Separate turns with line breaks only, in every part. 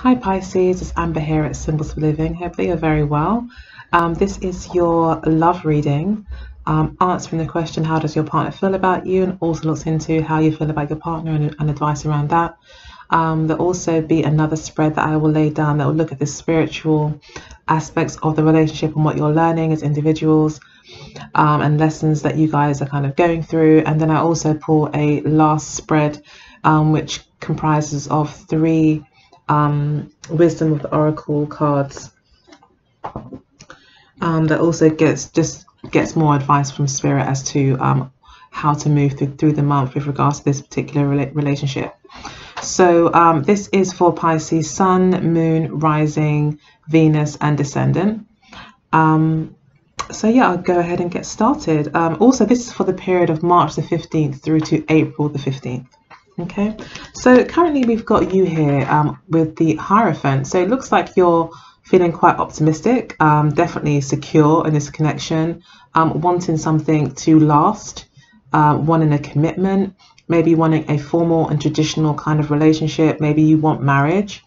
Hi Pisces, it's Amber here at Symbols for Living. Hope that you're very well. This is your love reading, answering the question, how does your partner feel about you? And also looks into how you feel about your partner and advice around that. There'll also be another spread that I will lay down that will look at the spiritual aspects of the relationship and what you're learning as individuals, and lessons that you guys are kind of going through. And then I also pull a last spread, which comprises of three wisdom of the oracle cards, that also gets more advice from spirit as to how to move through the month with regards to this particular relationship. So this is for Pisces sun, moon, rising, Venus and descendant. So yeah, I'll go ahead and get started. Also, this is for the period of March the 15th through to April the 15th. Okay, so currently we've got you here with the Hierophant. So it looks like you're feeling quite optimistic, definitely secure in this connection, wanting something to last, wanting a commitment, maybe wanting a formal and traditional kind of relationship. Maybe you want marriage.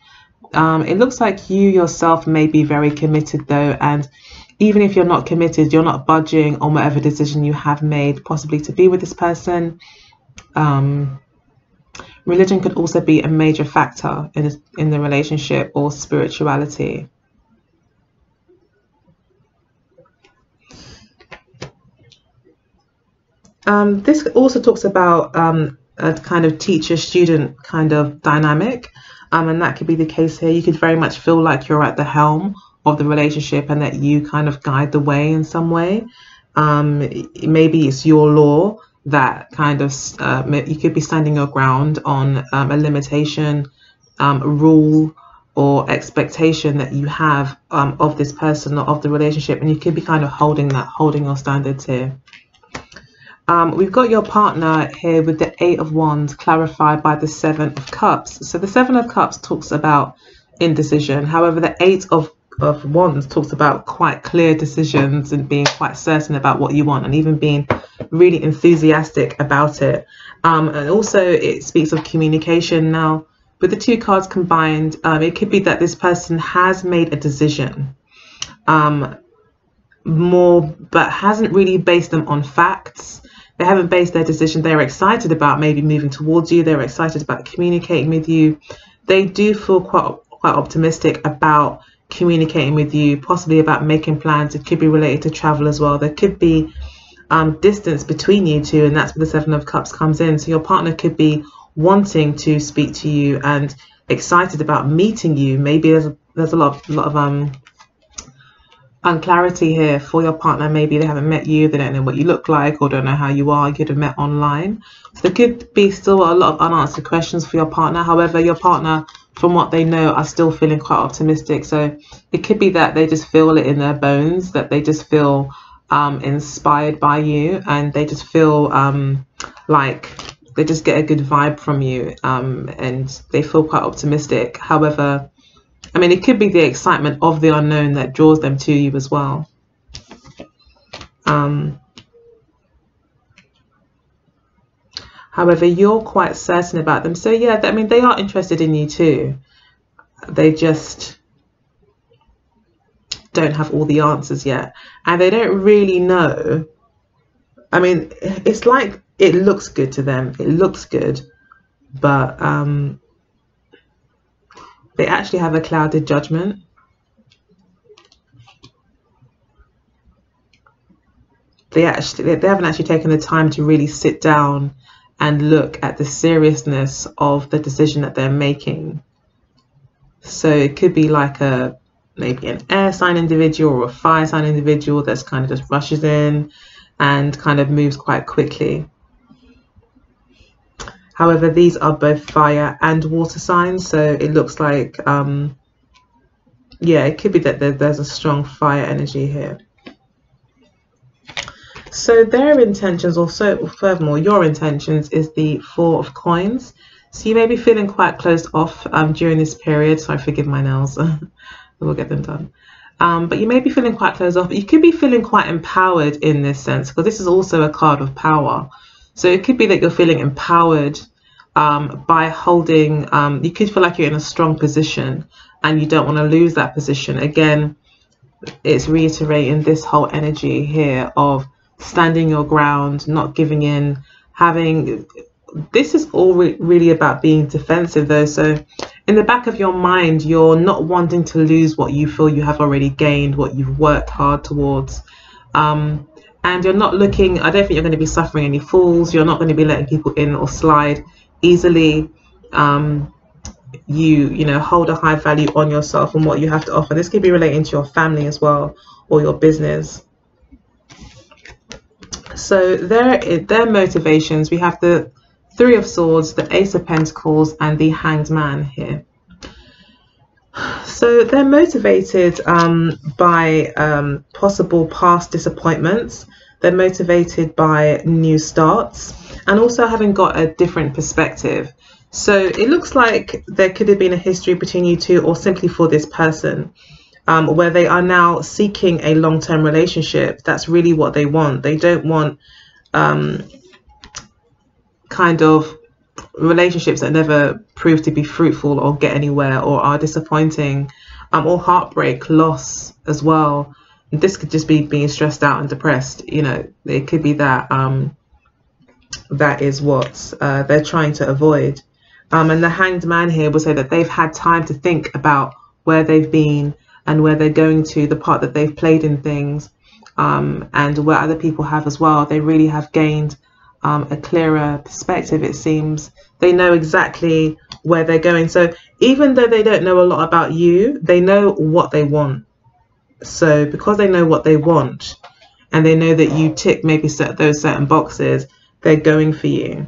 It looks like you yourself may be very committed though, and even if you're not committed, you're not budging on whatever decision you have made, possibly to be with this person. Religion could also be a major factor in the relationship, or spirituality. This also talks about a kind of teacher-student kind of dynamic, and that could be the case here. You could very much feel like you're at the helm of the relationship and that you kind of guide the way in some way. Maybe it's your law that kind of you could be standing your ground on a limitation, rule or expectation that you have of this person or of the relationship, and you could be kind of holding your standards here. We've got your partner here with the Eight of Wands clarified by the Seven of Cups. So the Seven of Cups talks about indecision. However, the Eight of Wands talks about quite clear decisions and being quite certain about what you want, and even being really enthusiastic about it. And also it speaks of communication. Now with the two cards combined, it could be that this person has made a decision, but hasn't really based them on facts. They haven't based their decision. They're excited about maybe moving towards you. They're excited about communicating with you. They do feel quite optimistic about communicating with you, possibly about making plans. It could be related to travel as well. There could be distance between you two, and that's where the Seven of Cups comes in. So your partner could be wanting to speak to you and excited about meeting you. Maybe there's a lot of unclarity here for your partner. Maybe they haven't met you, they don't know what you look like, or don't know how you are. You could have met online. So there could be still a lot of unanswered questions for your partner. However, your partner, from what they know, are still feeling quite optimistic. So it could be that they just feel it in their bones, that they just feel inspired by you, and they just feel like they just get a good vibe from you, and they feel quite optimistic. However, I mean, it could be the excitement of the unknown that draws them to you as well. However, you're quite certain about them. So yeah, I mean, they are interested in you too. They just don't have all the answers yet, and they don't really know. I mean, it's like it looks good to them. It looks good, but they actually have a clouded judgment. They haven't actually taken the time to really sit down and look at the seriousness of the decision that they're making. So it could be like maybe an air sign individual or a fire sign individual that's kind of just rushes in and kind of moves quite quickly. However, these are both fire and water signs, so it looks like yeah, it could be that there's a strong fire energy here. So their intentions, also furthermore your intentions, is the Four of Coins. So you may be feeling quite closed off during this period. So I forgive my nails. We'll get them done. But you may be feeling quite closed off, but you could be feeling quite empowered in this sense, because this is also a card of power. So it could be that you're feeling empowered by holding, you could feel like you're in a strong position and you don't want to lose that position. Again, it's reiterating this whole energy here of standing your ground, not giving in, having, this is all really about being defensive though. So in the back of your mind, you're not wanting to lose what you feel you have already gained, what you've worked hard towards. And you're not looking, I don't think you're going to be suffering any fools. You're not going to be letting people in or slide easily. You know, hold a high value on yourself and what you have to offer. This could be relating to your family as well, or your business. So their motivations, we have the Three of Swords, the Ace of Pentacles, and the Hanged Man here. So they're motivated by possible past disappointments. They're motivated by new starts and also having got a different perspective. So it looks like there could have been a history between you two, or simply for this person, where they are now seeking a long-term relationship. That's really what they want. They don't want kind of relationships that never prove to be fruitful or get anywhere, or are disappointing, or heartbreak, loss as well. This could just be being stressed out and depressed. You know, it could be that that is what they're trying to avoid. And the Hanged Man here will say that they've had time to think about where they've been and where they're going to, the part that they've played in things, and where other people have as well. They really have gained a clearer perspective, it seems. They know exactly where they're going. So even though they don't know a lot about you, they know what they want. So because they know what they want, and they know that you tick maybe those certain boxes, they're going for you.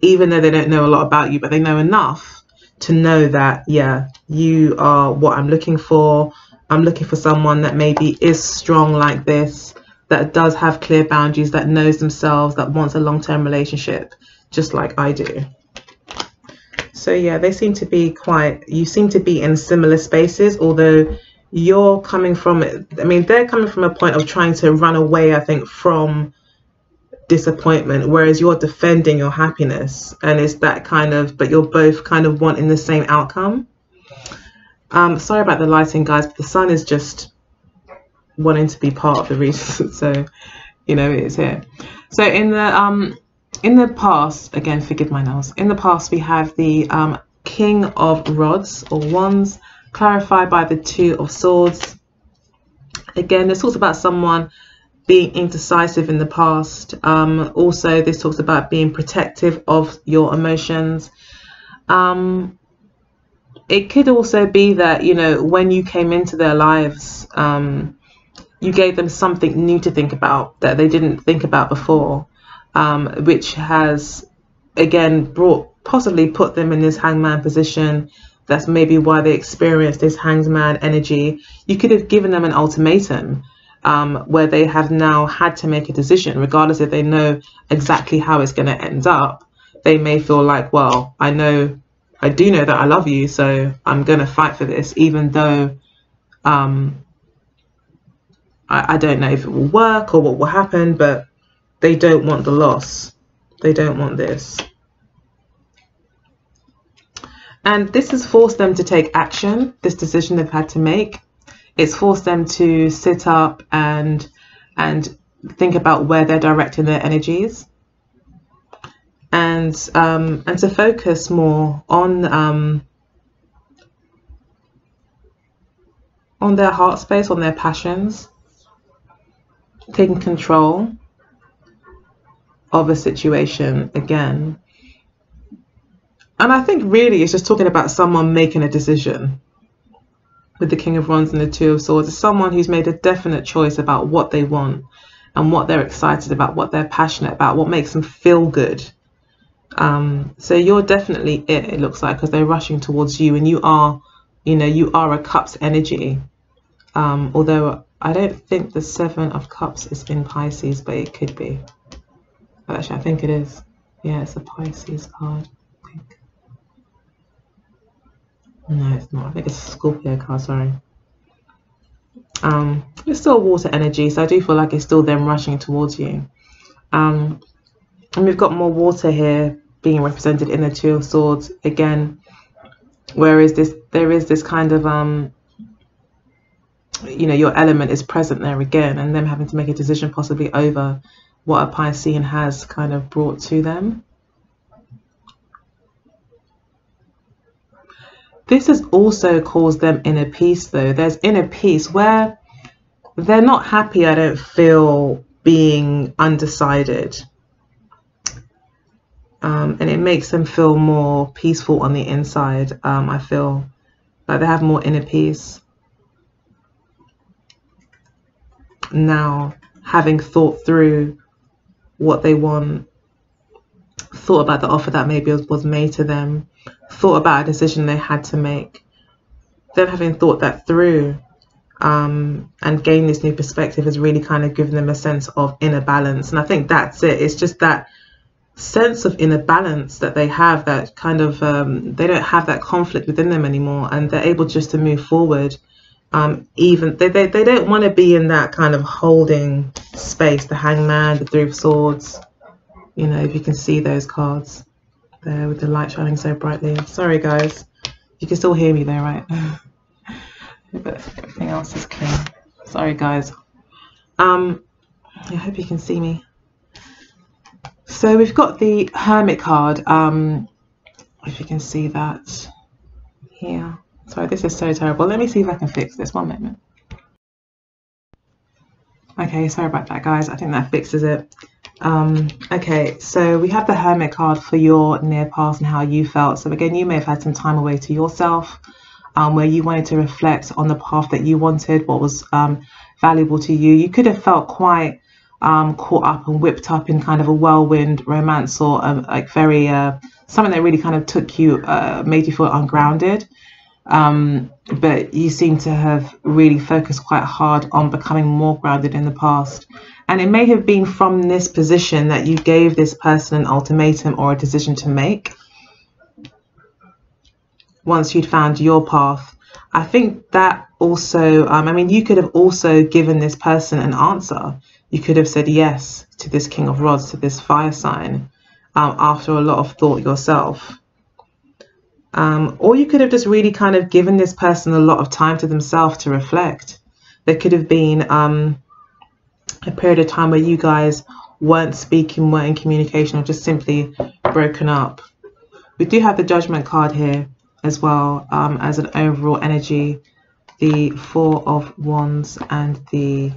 Even though they don't know a lot about you, but they know enough to know that, yeah, you are what I'm looking for. I'm looking for someone that maybe is strong like this, that does have clear boundaries, that knows themselves, that wants a long-term relationship, just like I do. So yeah, they seem to be you seem to be in similar spaces, although you're coming from, I mean, they're coming from a point of trying to run away, I think, from disappointment, whereas you're defending your happiness. And it's that kind of, but you're both kind of wanting the same outcome. Sorry about the lighting, guys, but the sun is just wanting to be part of the reason. So, you know, it is here. So in the past, again, forgive my nails, in the past we have the King of Rods or Wands, clarified by the Two of Swords. Again, this talks about someone being indecisive in the past. Also, this talks about being protective of your emotions. It could also be that, you know, when you came into their lives, you gave them something new to think about that they didn't think about before, which has, again, possibly put them in this hangman position. That's maybe why they experienced this hangman energy. You could have given them an ultimatum, where they have now had to make a decision, regardless if they know exactly how it's going to end up. They may feel like, well, I do know that I love you, so I'm going to fight for this, even though I don't know if it will work or what will happen, but they don't want the loss. They don't want this. And this has forced them to take action, this decision they've had to make. It's forced them to sit up and think about where they're directing their energies, and to focus more on their heart space, on their passions, taking control of a situation again. And I think really it's just talking about someone making a decision. With the King of Wands and the Two of Swords, it's someone who's made a definite choice about what they want and what they're excited about, what they're passionate about, what makes them feel good. So you're definitely it looks like, because they're rushing towards you, and you are, you know, you are a Cups energy. Although I don't think the Seven of Cups is in Pisces, but it could be. Actually, I think it is. Yeah, it's a Pisces card, I think. No, it's not. I think it's a Scorpio card, sorry. It's still water energy, so I do feel like it's still them rushing towards you. And we've got more water here being represented in the Two of Swords again. Whereas there is this kind of you know, your element is present there again, and them having to make a decision possibly over what a Piscean has kind of brought to them. This has also caused them inner peace though. There's inner peace where they're not happy, I don't feel, being undecided. And it makes them feel more peaceful on the inside. I feel like they have more inner peace now, having thought through what they want, thought about the offer that maybe was made to them, thought about a decision they had to make. Them having thought that through and gained this new perspective has really kind of given them a sense of inner balance. And I think that's it. It's just that sense of inner balance that they have, that kind of they don't have that conflict within them anymore, and they're able just to move forward. Even they don't want to be in that kind of holding space. The Hangman, the Three of Swords, you know, if you can see those cards there with the light shining so brightly. Sorry guys, you can still hear me there, right? But everything else is clear. Sorry guys. I hope you can see me. So we've got the Hermit card, if you can see that here. Sorry, this is so terrible. Let me see if I can fix this. One moment. Okay, sorry about that, guys. I think that fixes it. Okay, so we have the Hermit card for your near past and how you felt. So again, you may have had some time away to yourself, where you wanted to reflect on the path that you wanted, what was valuable to you. You could have felt quite caught up and whipped up in kind of a whirlwind romance, or like very something that really kind of took you, made you feel ungrounded. But you seem to have really focused quite hard on becoming more grounded in the past. And it may have been from this position that you gave this person an ultimatum or a decision to make once you'd found your path. I think that also, I mean, you could have also given this person an answer. You could have said yes to this King of Rods, to this fire sign, after a lot of thought yourself. Or you could have just really kind of given this person a lot of time to themselves to reflect. There could have been a period of time where you guys weren't speaking, weren't in communication, or just simply broken up. We do have the Judgment card here as well, as an overall energy, the Four of Wands and the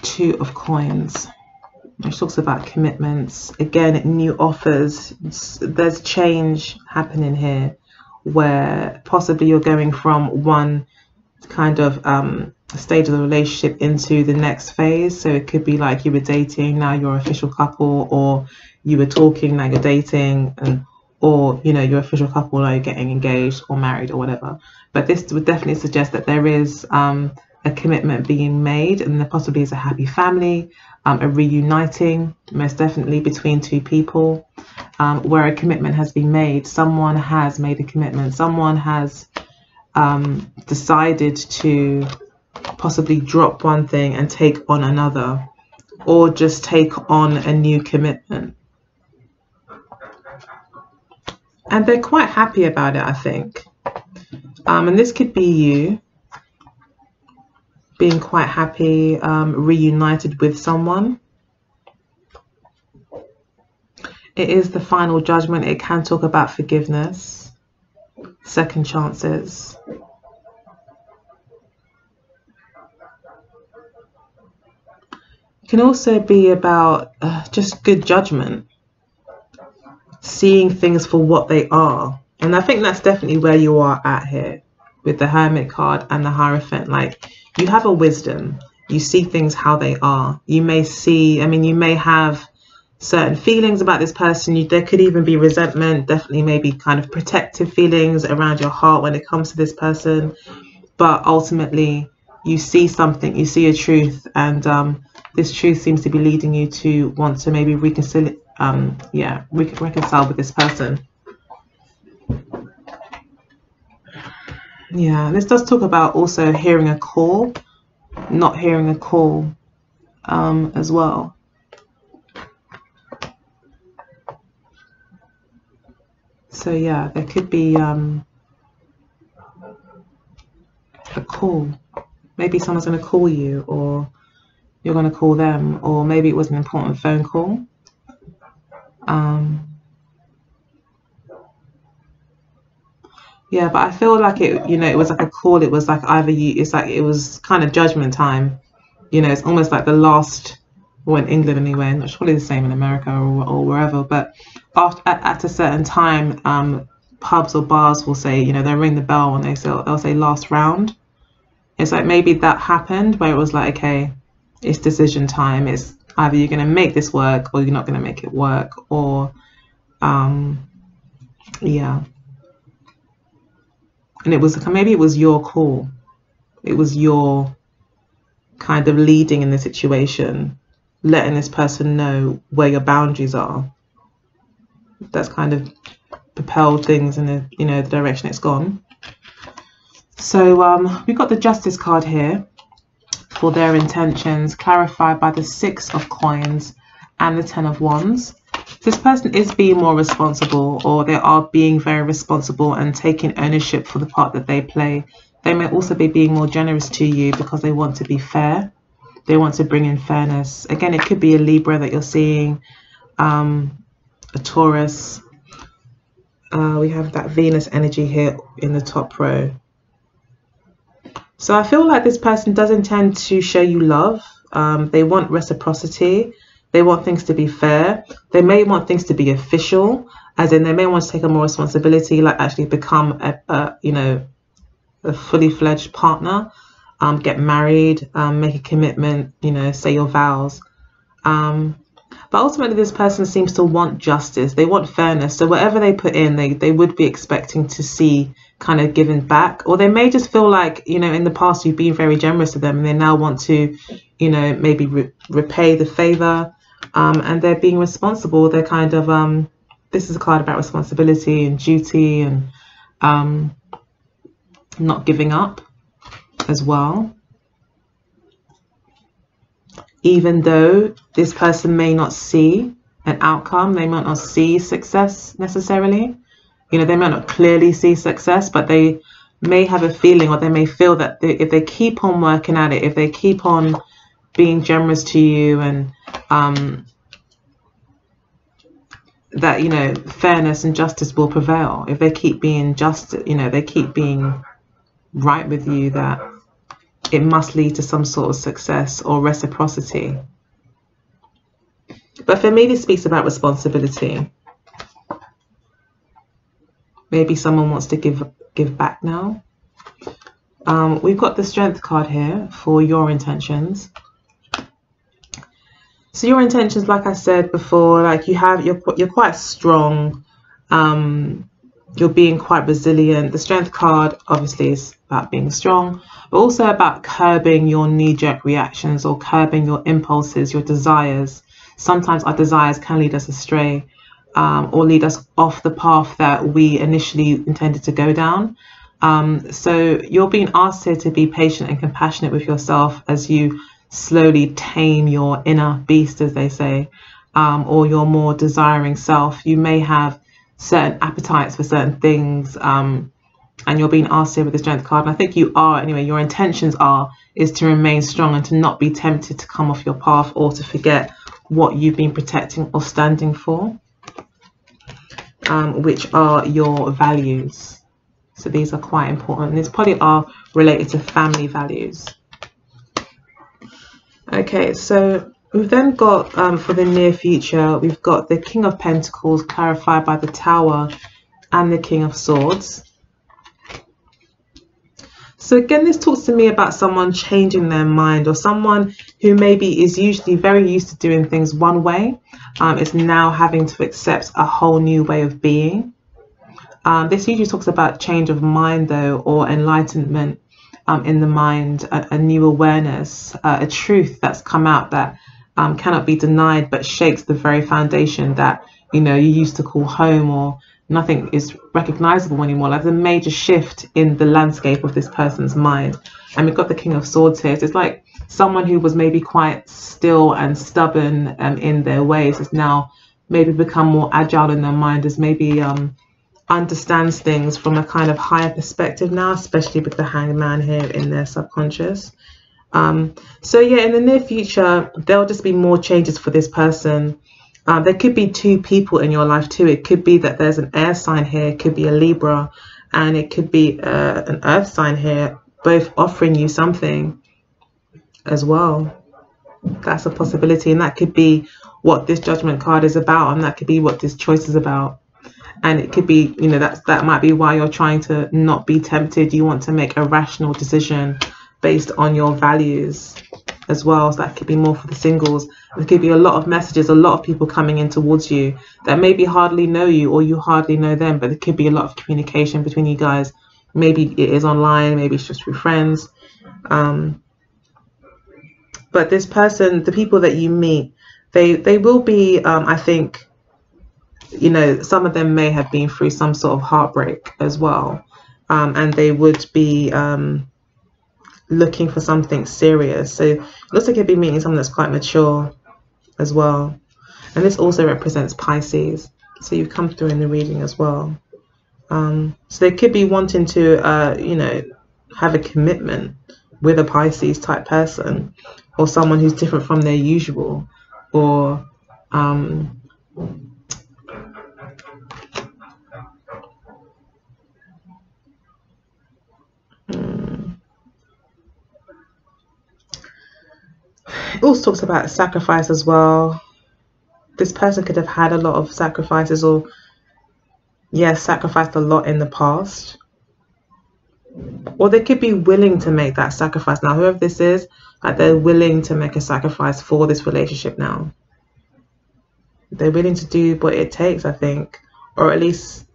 Two of Coins, which talks about commitments. Again, new offers. There's change happening here where possibly you're going from one kind of stage of the relationship into the next phase. So it could be like you were dating, now you're an official couple, or you were talking, now you're dating, and or you know, you're official couple, now you're getting engaged or married or whatever. But this would definitely suggest that there is a commitment being made, and there possibly is a happy family, a reuniting, most definitely between two people, where a commitment has been made. Someone has made a commitment. Someone has decided to possibly drop one thing and take on another, or just take on a new commitment. And they're quite happy about it, I think. And this could be you being quite happy, reunited with someone. It is the final judgment. It can talk about forgiveness, second chances. It can also be about just good judgment, seeing things for what they are. And I think that's definitely where you are at here with the Hermit card and the Hierophant. Like, you have a wisdom, you see things how they are. You may see, I mean, you may have certain feelings about this person. There could even be resentment, definitely maybe kind of protective feelings around your heart when it comes to this person. But ultimately, you see something, you see a truth, and this truth seems to be leading you to want to maybe reconcile with this person. Yeah, this does talk about also hearing a call, not hearing a call as well. So yeah, there could be a call. Maybe someone's going to call you, or you're going to call them, or maybe it was an important phone call. Yeah, but I feel like it, it was like a call. It was like either it's like it was kind of judgment time. It's almost like the last, well, in England anyway, and it's probably the same in America or wherever. But at a certain time, pubs or bars will say, they'll ring the bell and they'll say last round. It's like maybe that happened where it was like, okay, it's decision time. It's either you're going to make this work or you're not going to make it work, or yeah. And it was maybe it was your call. It was your kind of leading in the situation, letting this person know where your boundaries are. That's kind of propelled things in the the direction it's gone. So we've got the Justice card here for their intentions, clarified by the 6 of Coins and the 10 of Wands. This person is being more responsible, or they are being very responsible and taking ownership for the part that they play. They may also be being more generous to you because they want to be fair. They want to bring in fairness. Again, it could be a Libra that you're seeing, a Taurus. We have that Venus energy here in the top row. So I feel like this person does intend to show you love. They want reciprocity. They want things to be fair. They may want things to be official, as in they may want to take on more responsibility, like actually become a fully fledged partner, get married, make a commitment, say your vows. But ultimately this person seems to want justice. They want fairness. So whatever they put in, they would be expecting to see kind of given back. Or they may just feel like, in the past you've been very generous to them and they now want to, maybe repay the favor. And they're being responsible. They're kind of, this is a card about responsibility and duty and not giving up as well. Even though this person may not see an outcome, they might not see success necessarily. They might not clearly see success, but they may have a feeling, or they may feel that if they keep on working at it, if they keep on being generous to you, and that fairness and justice will prevail. If they keep being just, they keep being right with you, that it must lead to some sort of success or reciprocity. But for me, this speaks about responsibility. Maybe someone wants to give back now. We've got the Strength card here for your intentions. So your intentions, like I said before, like you're quite strong. You're being quite resilient. The Strength card obviously is about being strong, but also about curbing your knee-jerk reactions or curbing your impulses, your desires. Sometimes our desires can lead us astray, or lead us off the path that we initially intended to go down. So you're being asked here to be patient and compassionate with yourself as you slowly tame your inner beast, as they say, or your more desiring self. You may have certain appetites for certain things, and you're being asked here with the Strength card, and I think you are anyway. Your intentions is to remain strong and to not be tempted to come off your path or to forget what you've been protecting or standing for, which are your values. So these are quite important. These probably are related to family values. Okay, so we've then got, for the near future, we've got the King of Pentacles clarified by the Tower and the King of Swords. So again, this talks to me about someone changing their mind, or someone who maybe is usually very used to doing things one way, is now having to accept a whole new way of being. This usually talks about change of mind though, or enlightenment in the mind, a new awareness, a truth that's come out that cannot be denied, but shakes the very foundation that you used to call home, or nothing is recognizable anymore. Like a major shift in the landscape of this person's mind. And we've got the King of Swords here. So it's like someone who was maybe quite still and stubborn in their ways has now maybe become more agile in their mind, has maybe understands things from a kind of higher perspective now, especially with the Hanged Man here in their subconscious. So yeah, in the near future, there'll just be more changes for this person. There could be two people in your life too. It could be that there's an air sign here, it could be a Libra, and it could be an earth sign here, both offering you something as well. That's a possibility, and that could be what this Judgment card is about, and that could be what this choice is about. And it could be, you know, that might be why you're trying to not be tempted. You want to make a rational decision based on your values as well. So that could be more for the singles. There could be a lot of messages, a lot of people coming in towards you that maybe hardly know you or you hardly know them, but there could be a lot of communication between you guys. Maybe it is online, maybe it's just through friends. But this person, the people that you meet, they will be, I think, you know, some of them may have been through some sort of heartbreak as well. And they would be looking for something serious. So it looks like you'd be meeting someone that's quite mature as well. And this also represents Pisces. So you've come through in the reading as well. So they could be wanting to, you know, have a commitment with a Pisces type person, or someone who's different from their usual, or it also talks about sacrifice as well. This person could have had a lot of sacrifices, or sacrificed a lot in the past, or they could be willing to make that sacrifice now. Whoever this is, like, they're willing to make a sacrifice for this relationship now. They're willing to do what it takes, I think, or at least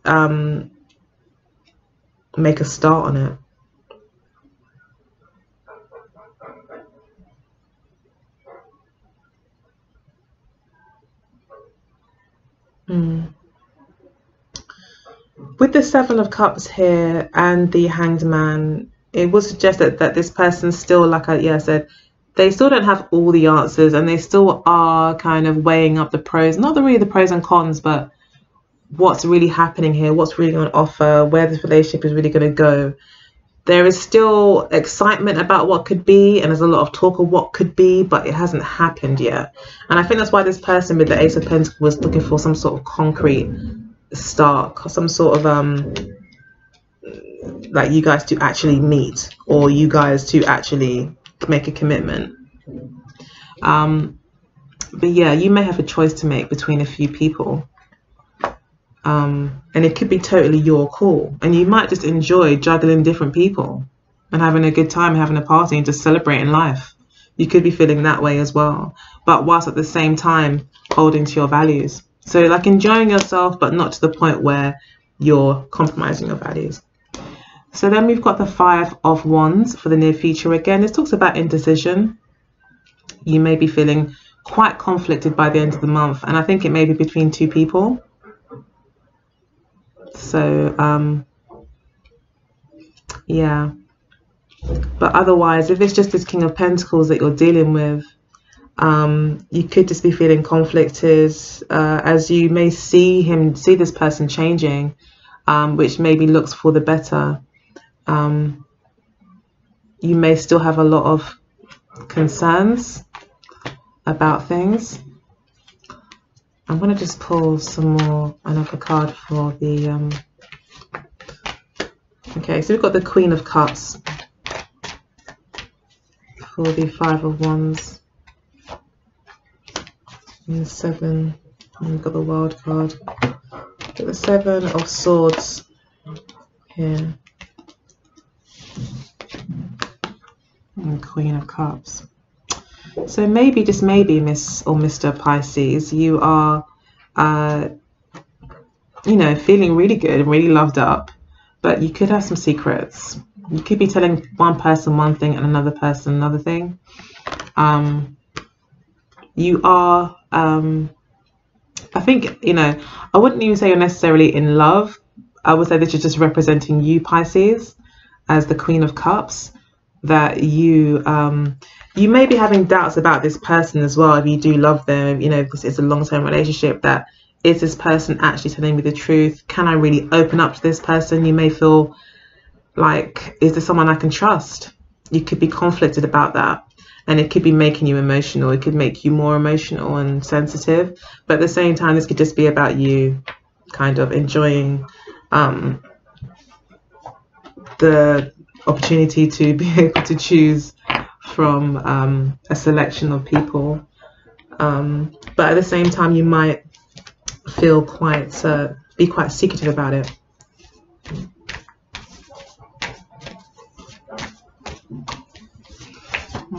make a start on it. With the Seven of Cups here and the Hanged Man, it would suggest that this person's still, like I said, they still don't have all the answers, and they still are kind of weighing up the pros, not really the pros and cons, but what's really happening here, what's really on offer, where this relationship is really going to go. There is still excitement about what could be, and there's a lot of talk of what could be, but it hasn't happened yet. And I think that's why this person with the Ace of Pentacles was looking for some sort of concrete start, some sort of like you guys to actually meet, or you guys to actually make a commitment. But yeah, you may have a choice to make between a few people, and it could be totally your call, and you might just enjoy juggling different people and having a good time, having a party, and just celebrating life. You could be feeling that way as well, but whilst at the same time holding to your values. So like enjoying yourself, but not to the point where you're compromising your values. So then we've got the Five of Wands for the near future. Again, this talks about indecision. You may be feeling quite conflicted by the end of the month, and I think it may be between two people. So yeah, but otherwise, if it's just this King of Pentacles that you're dealing with, you could just be feeling conflicted, as you may see this person changing, which maybe looks for the better. You may still have a lot of concerns about things. I'm going to just pull another card for the okay, so we've got the Queen of Cups for the Five of Wands, and the Seven, and we've got the World card. Got the Seven of Swords here, and Queen of Cups. So maybe, just maybe, Miss or Mr. Pisces, you are, you know, feeling really good and really loved up, but you could have some secrets. You could be telling one person one thing and another person another thing. You are, I think, you know, I wouldn't even say you're necessarily in love. I would say this is just representing you, Pisces, as the Queen of Cups, that you may be having doubts about this person as well. If you do love them, you know, because it's a long-term relationship, that is this person actually telling me the truth? Can I really open up to this person? You may feel like, is this someone I can trust? You could be conflicted about that, and it could be making you emotional. It could make you more emotional and sensitive, but at the same time, this could just be about you kind of enjoying the opportunity to be able to choose from a selection of people, but at the same time, you might feel be quite secretive about it.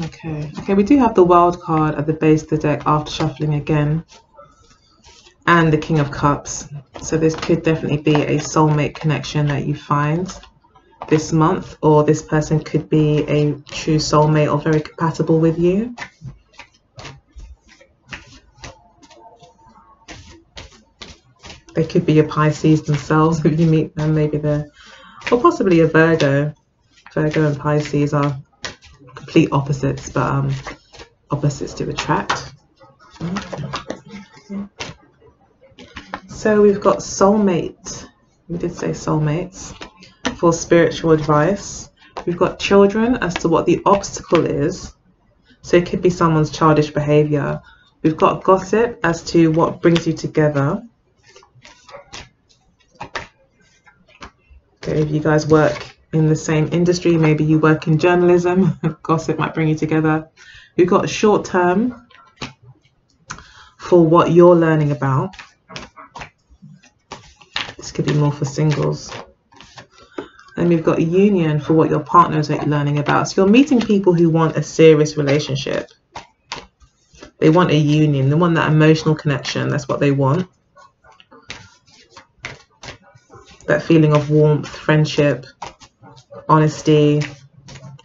Okay, we do have the World card at the base of the deck after shuffling again, and the King of Cups. So this could definitely be a soulmate connection that you find this month, or this person could be a true soulmate or very compatible with you. They could be a Pisces themselves if you meet them. Maybe they're, or possibly a Virgo. Virgo and Pisces are complete opposites, but opposites to attract. So we've got soulmate. We did say soulmates for spiritual advice. We've got children as to what the obstacle is. So it could be someone's childish behavior. We've got gossip as to what brings you together. Okay, if you guys work in the same industry, maybe you work in journalism, gossip might bring you together. We've got short term for what you're learning about. This could be more for singles. And we've got union for what your partners are learning about. So you're meeting people who want a serious relationship. They want a union. They want that emotional connection. That's what they want. That feeling of warmth, friendship, honesty,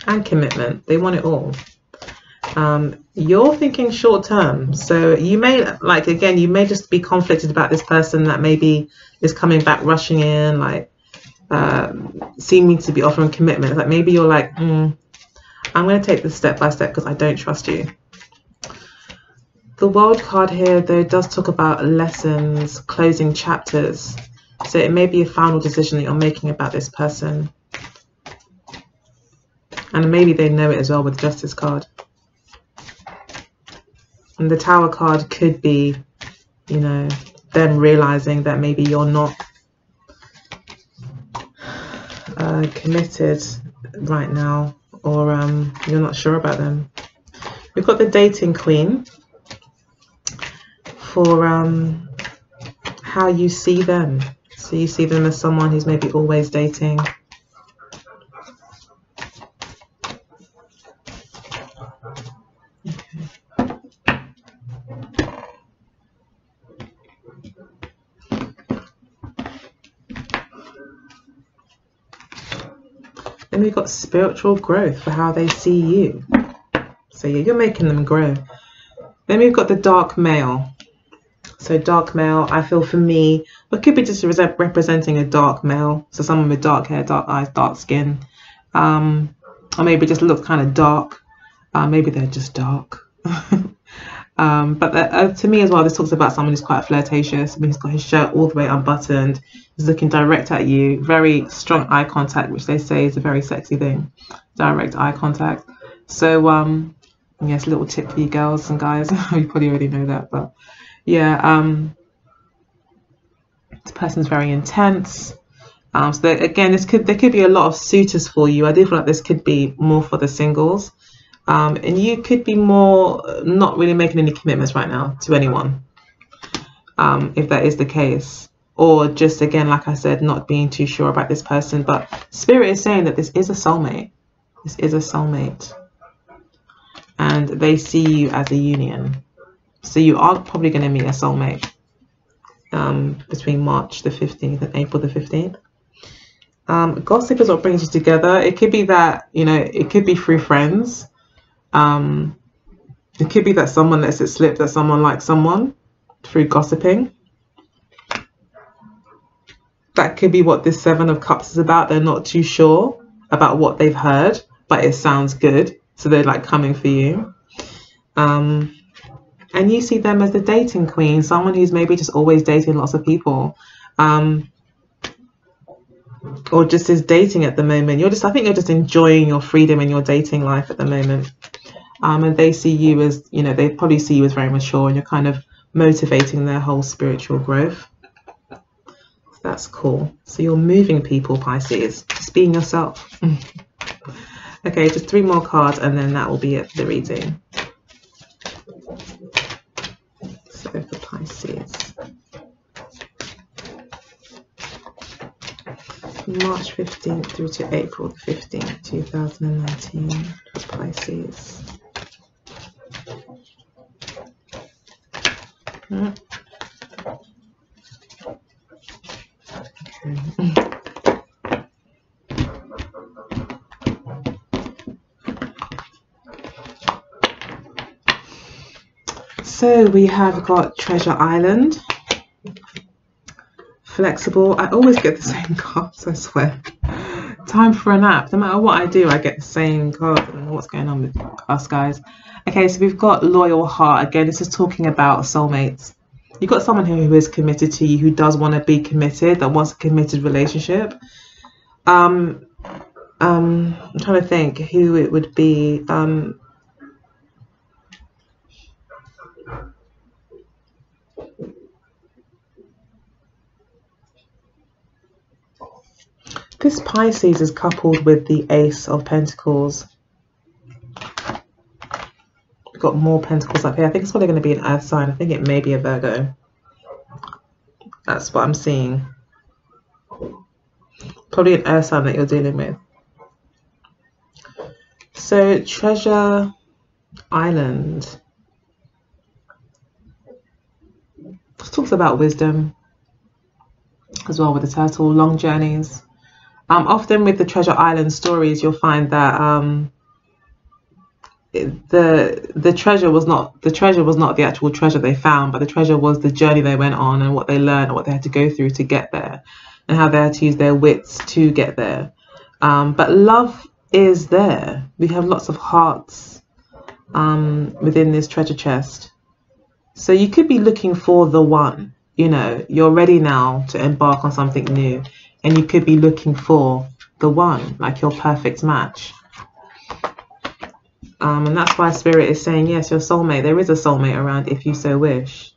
and commitment. They want it all. You're thinking short term. So you may, like, again, you may just be conflicted about this person that maybe is coming back rushing in, like, seeming to be offering commitment. Like maybe you're like, I'm going to take this step by step because I don't trust you. The World card here, though, does talk about lessons, closing chapters. So it may be a final decision that you're making about this person. And maybe they know it as well with the Justice card. And the Tower card could be, you know, them realizing that maybe you're not committed right now, or you're not sure about them. We've got the Dating Queen for how you see them. So you see them as someone who's maybe always dating. Then we've got spiritual growth for how they see you. So yeah, you're making them grow. Then we've got the dark male. So dark male, I feel for me, it could be just representing a dark male. So someone with dark hair, dark eyes, dark skin. Or maybe just looks kind of dark. Maybe they're just dark. But to me as well, this talks about someone who's quite flirtatious. I mean, he's got his shirt all the way unbuttoned. He's looking direct at you. Very strong eye contact, which they say is a very sexy thing. Direct eye contact. So, yes, little tip for you girls and guys. You probably already know that, but yeah, this person's very intense. So again, there could be a lot of suitors for you. I do feel like this could be more for the singles. And you could be more not really making any commitments right now to anyone, if that is the case. Or just, again, like I said, not being too sure about this person. But Spirit is saying that this is a soulmate. This is a soulmate. And they see you as a union. So you are probably going to meet a soulmate between March the 15th and April the 15th. Gossip is what brings you together. It could be that, you know, it could be through friends. It could be that someone lets it slip that someone likes someone through gossiping. That could be what this Seven of Cups is about. They're not too sure about what they've heard, but it sounds good. So they're like coming for you. and you see them as the dating queen, someone who's maybe just always dating lots of people, or just is dating at the moment. I think you're just enjoying your freedom in your dating life at the moment. And they see you as, they probably see you as very mature, and you're kind of motivating their whole spiritual growth. That's cool. So you're moving people, Pisces, just being yourself. Okay, just 3 more cards, and then that will be it for the reading. So for Pisces, March 15th through to April 15th, 2019 for Pisces. Okay. So we have got Treasure Island, Flexible. I always get the same cards, I swear. Time for a nap. No matter what I do, I get the same card. I don't know what's going on with us, guys. Okay, so we've got Loyal Heart. Again, this is talking about soulmates. You've got someone who is committed to you, who does want to be committed, that wants a committed relationship. I'm trying to think who it would be. This Pisces is coupled with the Ace of Pentacles. We've got more Pentacles up here. I think it's probably going to be an Earth sign. I think it may be a Virgo. That's what I'm seeing. Probably an Earth sign that you're dealing with. So Treasure Island. This talks about wisdom as well with the turtle, long journeys. Often with the Treasure Island stories, you'll find that the treasure was not the actual treasure they found, but the treasure was the journey they went on and what they learned and what they had to go through to get there, and how they had to use their wits to get there. But love is there. We have lots of hearts within this treasure chest. So you could be looking for the one. You're ready now to embark on something new, and you could be looking for the one, like your perfect match. And that's why Spirit is saying, yes, your soulmate. There is a soulmate around if you so wish.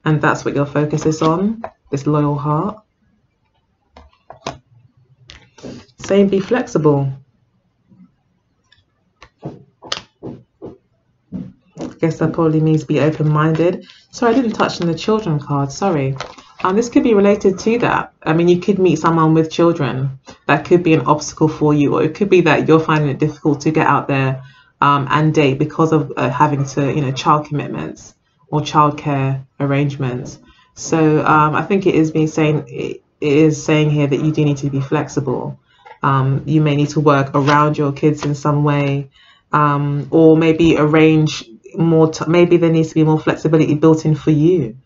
And that's what your focus is on, this loyal heart. Saying be flexible. I guess that probably means be open-minded. Sorry, I didn't touch on the children card. Sorry. This could be related to that. I mean, you could meet someone with children. That could be an obstacle for you, or it could be that you're finding it difficult to get out there and date because of having to, child commitments or childcare arrangements. So I think it is saying here that you do need to be flexible. You may need to work around your kids in some way, or maybe arrange more. Maybe there needs to be more flexibility built in for you.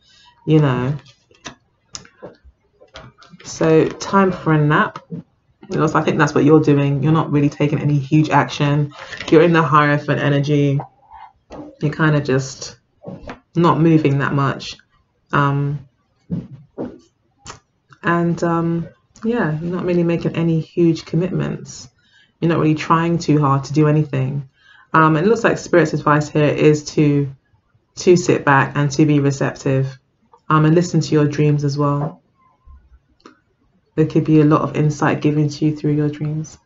So time for a nap. So I think that's what you're doing. You're not really taking any huge action. You're in the Hierophant energy. You're kind of just not moving that much. Yeah, you're not really making any huge commitments. You're not really trying too hard to do anything. It looks like Spirit's advice here is to sit back and to be receptive, and listen to your dreams as well. There could be a lot of insight given to you through your dreams.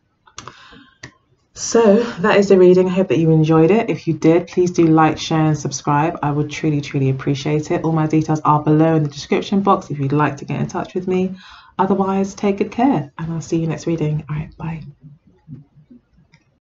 So that is the reading. I hope that you enjoyed it. If you did, please do like, share and subscribe. I would truly, truly appreciate it. All my details are below in the description box if you'd like to get in touch with me. Otherwise, take good care and I'll see you next reading. All right, bye.